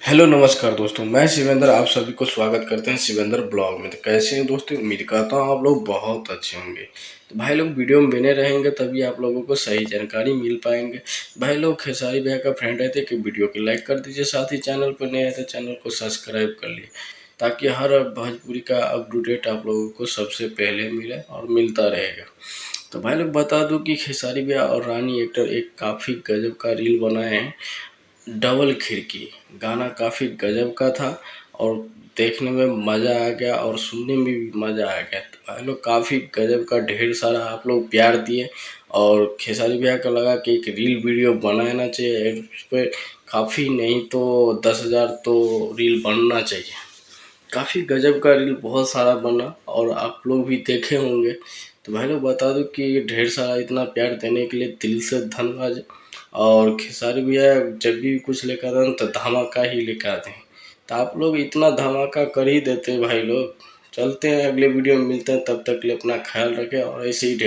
Hello नमस्कार दोस्तों, मैं शिवेंद्र आप सभी को स्वागत करते हैं शिवेंद्र ब्लॉग में। तो कैसे हैं दोस्तों, उम्मीद करता हूँ आप लोग बहुत अच्छे होंगे। तो भाई लोग वीडियो में बने रहेंगे तभी आप लोगों को सही जानकारी मिल पाएंगे। भाई लोग खेसारी भैया का फ्रेंड रहते कि वीडियो को लाइक कर दीजिए, साथ ही चैनल पर नए आए तो चैनल को सब्सक्राइब कर लिए ताकि हर भोजपुरी का अपडेट आप लोगों को सबसे पहले मिले और मिलता रहेगा। तो भाई लोग बता दूं कि खेसारी भैया और रानी एक्टर एक काफ़ी गजब का रील बनाए हैं। डबल खिड़की गाना काफ़ी गजब का था और देखने में मज़ा आ गया और सुनने में भी मज़ा आ गया। तो भाई लोग काफ़ी गजब का ढेर सारा आप लोग प्यार दिए और खेसारी भैया का लगा कि एक रील वीडियो बनाना चाहिए उस पर, काफ़ी नहीं तो 10,000 तो रील बनना चाहिए। काफ़ी गजब का रील बहुत सारा बना और आप लोग भी देखे होंगे। तो भाई लोग बता दूं कि ढेर सारा इतना प्यार देने के लिए दिल से धन्यवाद। और खेसारी भैया जब भी कुछ लेकर आते हैं तो धमाका ही लेकर आते हैं, तो आप लोग इतना धमाका कर ही देते हैं। भाई लोग चलते हैं, अगले वीडियो में मिलते हैं, तब तक के लिए अपना ख्याल रखें और ऐसे ही ढेर